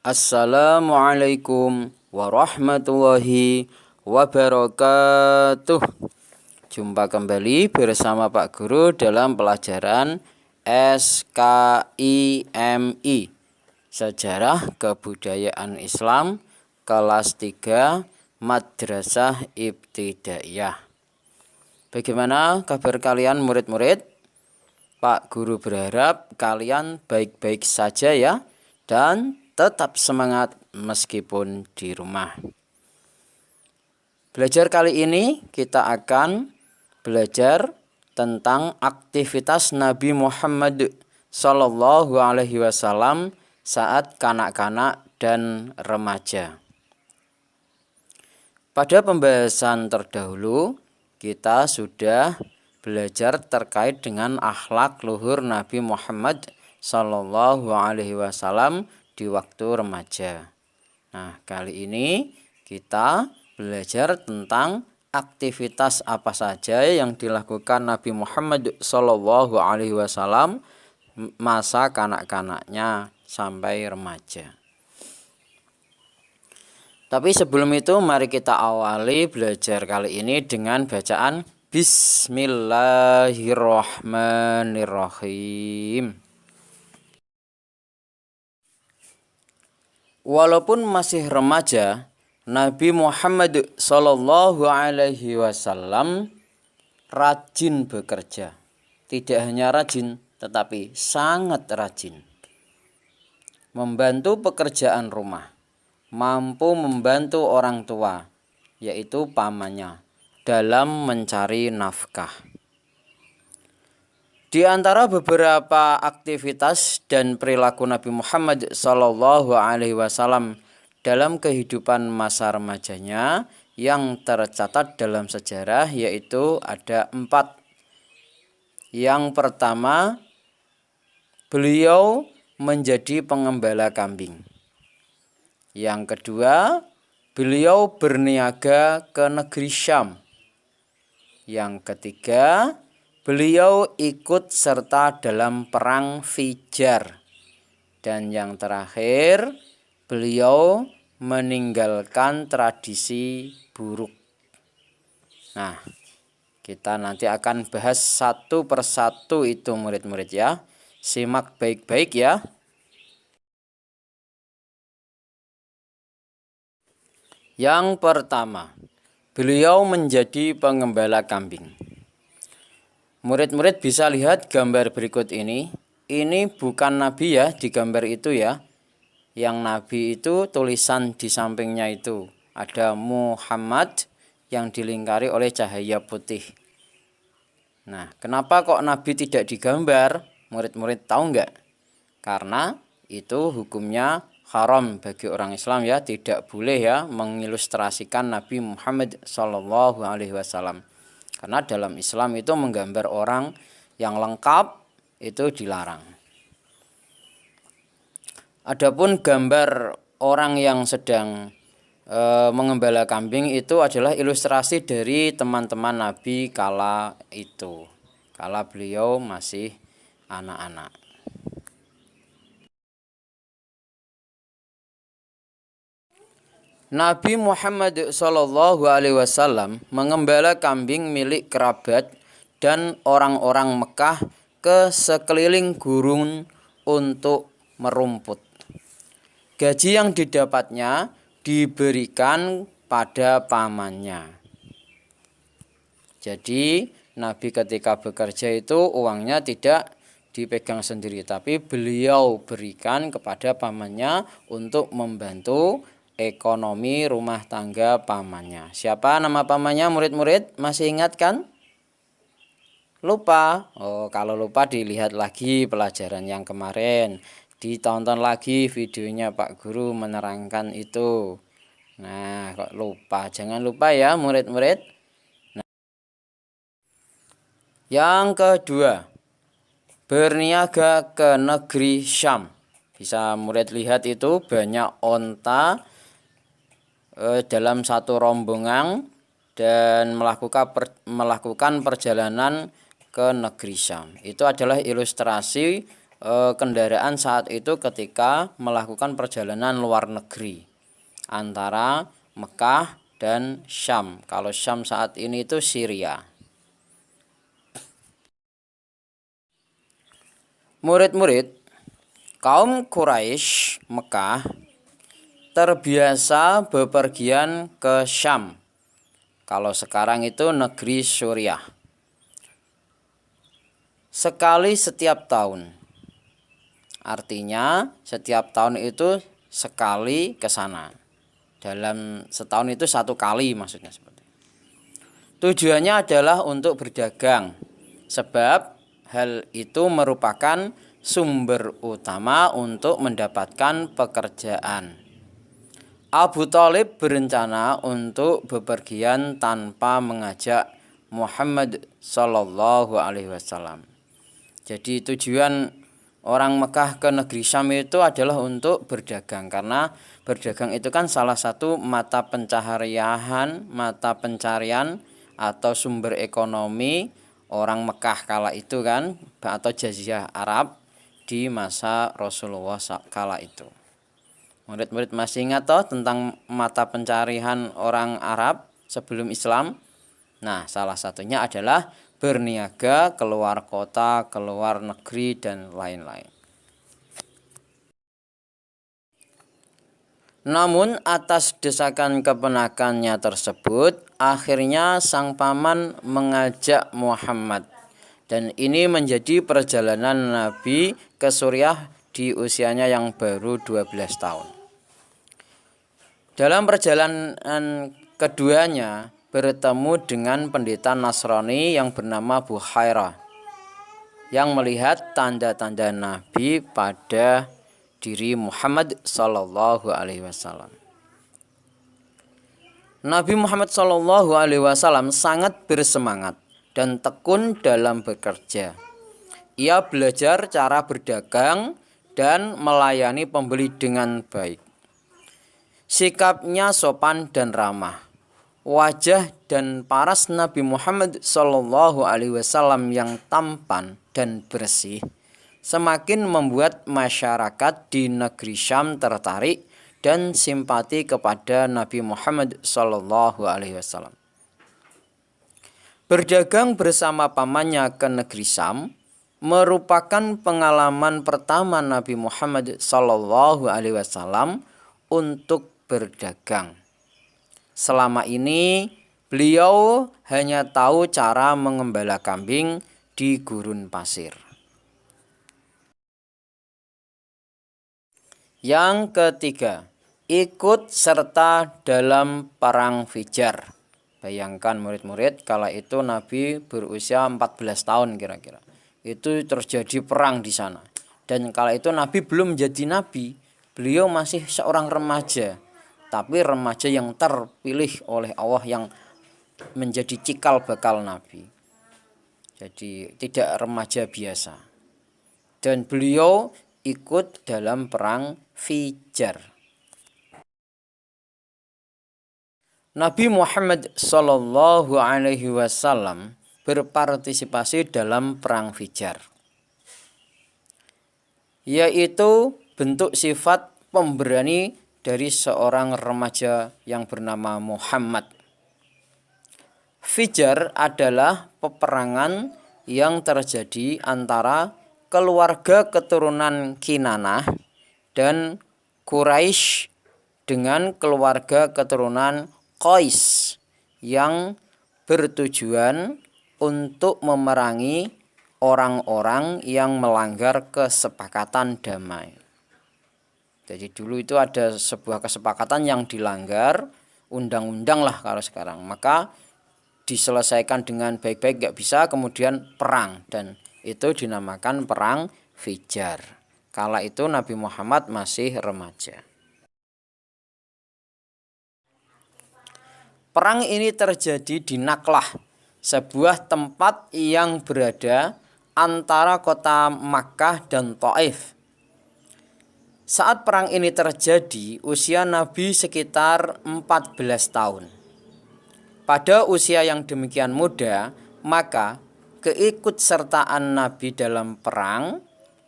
Assalamualaikum warahmatullahi wabarakatuh. Jumpa kembali bersama Pak Guru dalam pelajaran SKIMI Sejarah Kebudayaan Islam kelas 3 Madrasah Ibtidaiyah. Bagaimana kabar kalian murid-murid? Pak Guru berharap kalian baik-baik saja ya, dan tetap semangat meskipun di rumah. Belajar kali ini kita akan belajar tentang aktivitas Nabi Muhammad SAW saat kanak-kanak dan remaja. Pada pembahasan terdahulu kita sudah belajar terkait dengan akhlak luhur Nabi Muhammad SAW di waktu remaja. Nah, kali ini kita belajar tentang aktivitas apa saja yang dilakukan Nabi Muhammad SAW masa kanak-kanaknya sampai remaja. Tapi sebelum itu mari kita awali belajar kali ini dengan bacaan Bismillahirrahmanirrahim. Walaupun masih remaja, Nabi Muhammad SAW rajin bekerja. Tidak hanya rajin, tetapi sangat rajin. Membantu pekerjaan rumah, mampu membantu orang tua, yaitu pamannya, dalam mencari nafkah. Di antara beberapa aktivitas dan perilaku Nabi Muhammad SAW dalam kehidupan masa remajanya yang tercatat dalam sejarah yaitu ada 4. Yang pertama, beliau menjadi pengembala kambing. Yang kedua, beliau berniaga ke negeri Syam. Yang ketiga, beliau ikut serta dalam perang Fijar. Dan yang terakhir, beliau meninggalkan tradisi buruk. Nah, kita nanti akan bahas satu persatu itu murid-murid ya. Simak baik-baik ya. Yang pertama, beliau menjadi pengembala kambing. Murid-murid bisa lihat gambar berikut ini. Ini bukan Nabi ya di gambar itu ya. Yang Nabi itu tulisan di sampingnya itu ada Muhammad yang dilingkari oleh cahaya putih. Nah, kenapa kok Nabi tidak digambar? Murid-murid tahu nggak? Karena itu hukumnya haram bagi orang Islam ya, tidak boleh ya mengilustrasikan Nabi Muhammad SAW. Karena dalam Islam itu menggambar orang yang lengkap itu dilarang. Adapun gambar orang yang sedang mengembala kambing itu adalah ilustrasi dari teman-teman Nabi kala itu. Kala beliau masih anak-anak. Nabi Muhammad SAW mengembala kambing milik kerabat dan orang-orang Mekah ke sekeliling gurun untuk merumput. Gaji yang didapatnya diberikan pada pamannya. Jadi Nabi ketika bekerja itu uangnya tidak dipegang sendiri, tapi beliau berikan kepada pamannya untuk membantu ekonomi rumah tangga pamannya. Siapa nama pamannya murid-murid? Masih ingat kan? Lupa? Oh, kalau lupa dilihat lagi pelajaran yang kemarin. Ditonton lagi videonya Pak Guru menerangkan itu. Nah, kok lupa? Jangan lupa ya murid-murid. Nah, yang kedua, berniaga ke negeri Syam. Bisa murid lihat itu banyak onta dalam satu rombongan dan melakukan perjalanan ke negeri Syam. Itu adalah ilustrasi kendaraan saat itu ketika melakukan perjalanan luar negeri antara Mekah dan Syam. Kalau Syam saat ini itu Syria. Murid-murid kaum Quraisy Mekah terbiasa bepergian ke Syam. Kalau sekarang itu negeri Suriah. Sekali setiap tahun. Artinya setiap tahun itu sekali ke sana. Dalam setahun itu satu kali maksudnya seperti itu. Tujuannya adalah untuk berdagang. Sebab hal itu merupakan sumber utama untuk mendapatkan pekerjaan. Abu Thalib berencana untuk bepergian tanpa mengajak Muhammad Sallallahu Alaihi Wasallam. Jadi tujuan orang Mekah ke negeri Syam itu adalah untuk berdagang, karena berdagang itu kan salah satu mata pencarian atau sumber ekonomi orang Mekah kala itu kan, atau Jazirah Arab di masa Rasulullah kala itu. Murid-murid masih ingat toh tentang mata pencarian orang Arab sebelum Islam? Nah, salah satunya adalah berniaga keluar kota, keluar negeri, dan lain-lain. Namun atas desakan keponakannya tersebut, akhirnya sang paman mengajak Muhammad. Dan ini menjadi perjalanan Nabi ke Suriah di usianya yang baru 12 tahun. Dalam perjalanan keduanya bertemu dengan pendeta Nasrani yang bernama Buhairah yang melihat tanda-tanda Nabi pada diri Muhammad Sallallahu Alaihi Wasallam. Nabi Muhammad Sallallahu Alaihi Wasallam sangat bersemangat dan tekun dalam bekerja. Ia belajar cara berdagang dan melayani pembeli dengan baik. Sikapnya sopan dan ramah. Wajah dan paras Nabi Muhammad Sallallahu Alaihi Wasallam yang tampan dan bersih semakin membuat masyarakat di negeri Syam tertarik dan simpati kepada Nabi Muhammad Sallallahu Alaihi Wasallam. Berdagang bersama pamannya ke negeri Syam merupakan pengalaman pertama Nabi Muhammad Sallallahu Alaihi Wasallam untuk berdagang. Selama ini beliau hanya tahu cara mengembala kambing di gurun pasir. Yang ketiga, ikut serta dalam perang Fijar. Bayangkan murid-murid, kala itu Nabi berusia 14 tahun kira-kira. Itu terjadi perang di sana. Dan kala itu Nabi belum menjadi nabi, beliau masih seorang remaja. Tapi remaja yang terpilih oleh Allah yang menjadi cikal bakal Nabi. Jadi tidak remaja biasa. Dan beliau ikut dalam perang Fijar. Nabi Muhammad Sallallahu Alaihi Wasallam berpartisipasi dalam perang Fijar, yaitu bentuk sifat pemberani dari seorang remaja yang bernama Muhammad. Fijar adalah peperangan yang terjadi antara keluarga keturunan Kinanah dan Quraisy dengan keluarga keturunan Qais yang bertujuan untuk memerangi orang-orang yang melanggar kesepakatan damai. Jadi dulu itu ada sebuah kesepakatan yang dilanggar, undang-undang lah kalau sekarang. Maka diselesaikan dengan baik-baik, gak bisa, kemudian perang. Dan itu dinamakan perang Fijar. Kala itu Nabi Muhammad masih remaja. Perang ini terjadi di Naklah, sebuah tempat yang berada antara kota Makkah dan Thaif. Saat perang ini terjadi, usia Nabi sekitar 14 tahun. Pada usia yang demikian muda, maka keikutsertaan Nabi dalam perang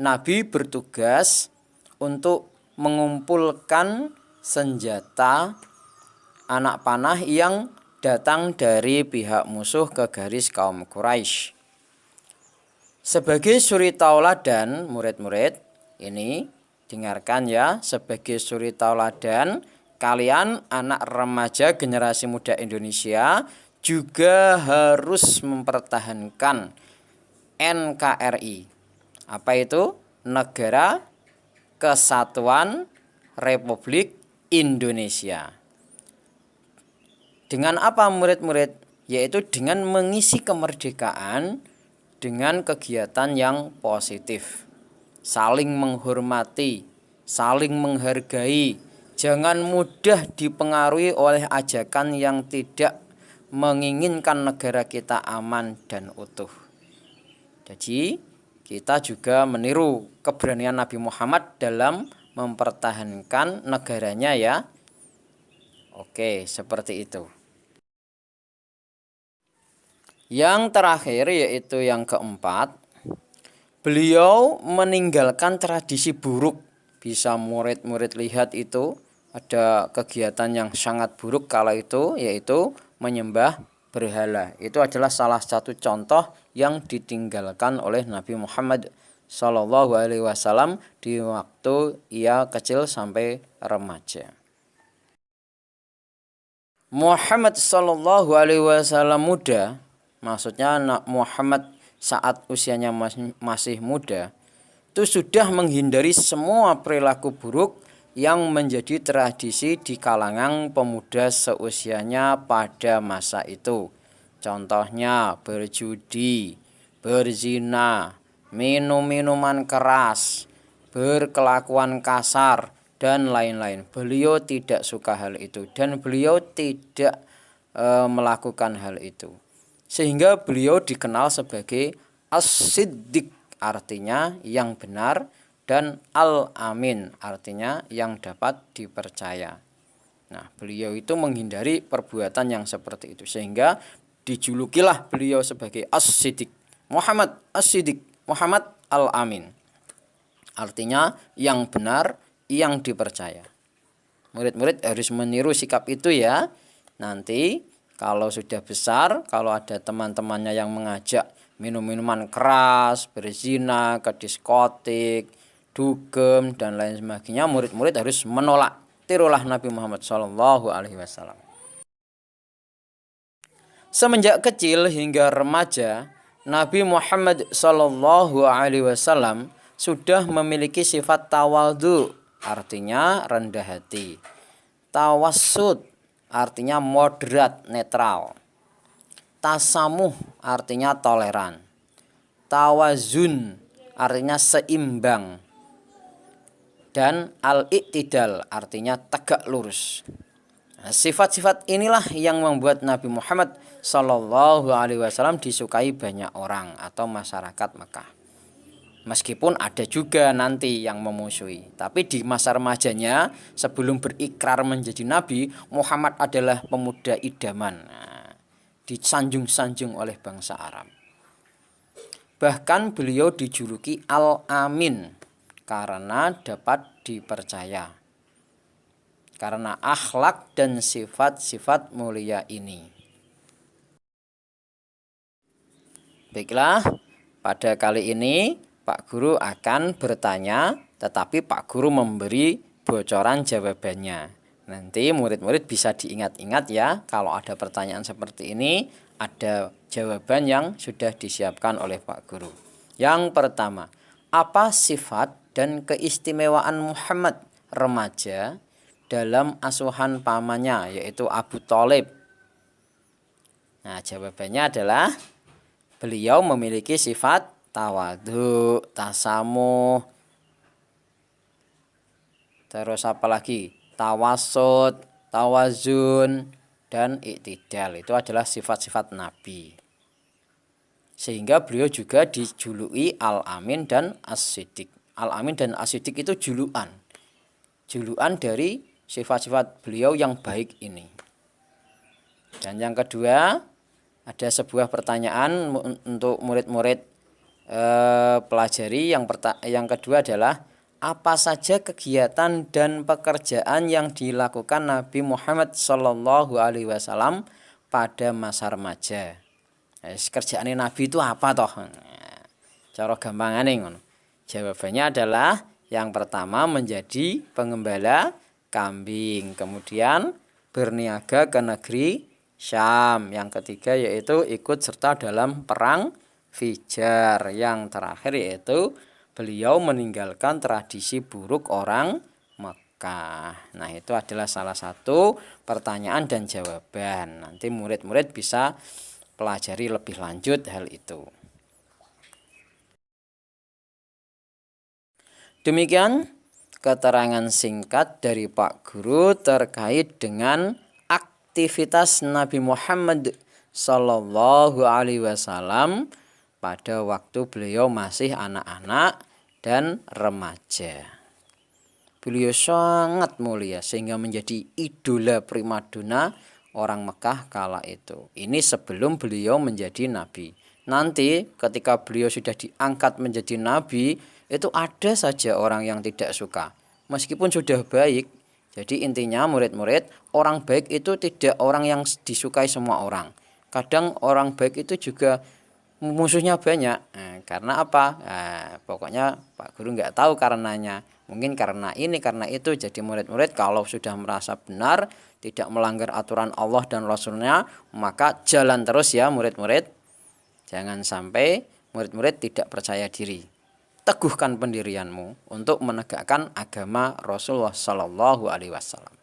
Nabi bertugas untuk mengumpulkan senjata anak panah yang datang dari pihak musuh ke garis kaum Quraisy. Sebagai suri tauladan, murid-murid, ini dengarkan ya, sebagai suri tauladan, kalian anak remaja generasi muda Indonesia juga harus mempertahankan NKRI. Apa itu? Negara Kesatuan Republik Indonesia. Dengan apa murid-murid? Yaitu dengan mengisi kemerdekaan dengan kegiatan yang positif. Saling menghormati, saling menghargai. Jangan mudah dipengaruhi oleh ajakan yang tidak menginginkan negara kita aman dan utuh. Jadi kita juga meniru keberanian Nabi Muhammad dalam mempertahankan negaranya ya. Oke, seperti itu. Yang terakhir yaitu yang keempat, beliau meninggalkan tradisi buruk. Bisa murid-murid lihat itu ada kegiatan yang sangat buruk kala itu, yaitu menyembah berhala. Itu adalah salah satu contoh yang ditinggalkan oleh Nabi Muhammad SAW di waktu ia kecil sampai remaja. Muhammad SAW muda, maksudnya Muhammad saat usianya masih muda, itu sudah menghindari semua perilaku buruk yang menjadi tradisi di kalangan pemuda seusianya pada masa itu. Contohnya berjudi, berzina, minum minuman keras, berkelakuan kasar, dan lain-lain. Beliau tidak suka hal itu dan beliau tidak melakukan hal itu. Sehingga beliau dikenal sebagai As-Siddiq, artinya yang benar, dan Al-Amin, artinya yang dapat dipercaya. Nah, beliau itu menghindari perbuatan yang seperti itu, sehingga dijulukilah beliau sebagai As-Siddiq, Muhammad As-Siddiq, Muhammad Al-Amin, artinya yang benar, yang dipercaya. Murid-murid harus meniru sikap itu ya. Nanti kalau sudah besar, kalau ada teman-temannya yang mengajak minum minuman keras, berzina, ke diskotik, dugem, dan lain sebagainya, murid-murid harus menolak. Tirulah Nabi Muhammad SAW. Semenjak kecil hingga remaja, Nabi Muhammad SAW sudah memiliki sifat tawadhu, artinya rendah hati. Tawassut, artinya moderat, netral. Tasamuh, artinya toleran. Tawazun, artinya seimbang. Dan al-iktidal, artinya tegak lurus. Nah, sifat-sifat inilah yang membuat Nabi Muhammad SAW disukai banyak orang atau masyarakat Mekah. Meskipun ada juga nanti yang memusuhi, tapi di masa remajanya sebelum berikrar menjadi nabi, Muhammad adalah pemuda idaman. Nah, disanjung-sanjung oleh bangsa Arab. Bahkan beliau dijuluki Al-Amin karena dapat dipercaya, karena akhlak dan sifat-sifat mulia ini. Baiklah, pada kali ini Pak Guru akan bertanya, tetapi Pak Guru memberi bocoran jawabannya. Nanti murid-murid bisa diingat-ingat ya, kalau ada pertanyaan seperti ini, ada jawaban yang sudah disiapkan oleh Pak Guru. Yang pertama, apa sifat dan keistimewaan Muhammad remaja dalam asuhan pamannya, yaitu Abu Thalib? Nah, jawabannya adalah beliau memiliki sifat tawadhu, tasamuh, terus apa lagi? Tawassut, tawazun, dan iktidal. Itu adalah sifat-sifat Nabi. Sehingga beliau juga dijuluki Al-Amin dan As-Siddiq. Al-Amin dan As-Siddiq itu julukan. Julukan dari sifat-sifat beliau yang baik ini. Dan yang kedua, ada sebuah pertanyaan untuk murid-murid pelajari. Yang kedua adalah apa saja kegiatan dan pekerjaan yang dilakukan Nabi Muhammad Shallallahu Alaihi Wasallam pada masa remaja. Kerjaannya Nabi itu apa toh? Cara gampangane ngono. Jawabannya adalah yang pertama menjadi pengembala kambing, kemudian berniaga ke negeri Syam. Yang ketiga yaitu ikut serta dalam perang Fijar. Yang terakhir yaitu beliau meninggalkan tradisi buruk orang Mekah. Nah, itu adalah salah satu pertanyaan dan jawaban. Nanti murid-murid bisa pelajari lebih lanjut hal itu. Demikian keterangan singkat dari Pak Guru terkait dengan aktivitas Nabi Muhammad Sallallahu Alaihi Wasallam pada waktu beliau masih anak-anak dan remaja. Beliau sangat mulia sehingga menjadi idola primadona orang Mekah kala itu. Ini sebelum beliau menjadi nabi. Nanti ketika beliau sudah diangkat menjadi nabi, itu ada saja orang yang tidak suka. Meskipun sudah baik. Jadi intinya murid-murid, orang baik itu tidak orang yang disukai semua orang. Kadang orang baik itu juga musuhnya banyak. Karena apa? Pokoknya Pak Guru nggak tahu karenanya. Mungkin karena ini, karena itu. Jadi murid-murid kalau sudah merasa benar, tidak melanggar aturan Allah dan Rasulnya, maka jalan terus ya murid-murid. Jangan sampai murid-murid tidak percaya diri. Teguhkan pendirianmu untuk menegakkan agama Rasulullah Shallallahu Alaihi Wasallam.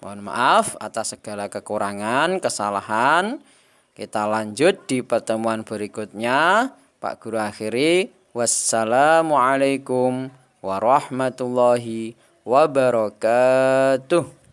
Mohon maaf atas segala kekurangan, kesalahan. Kita lanjut di pertemuan berikutnya. Pak Guru akhiri. Wassalamualaikum warahmatullahi wabarakatuh.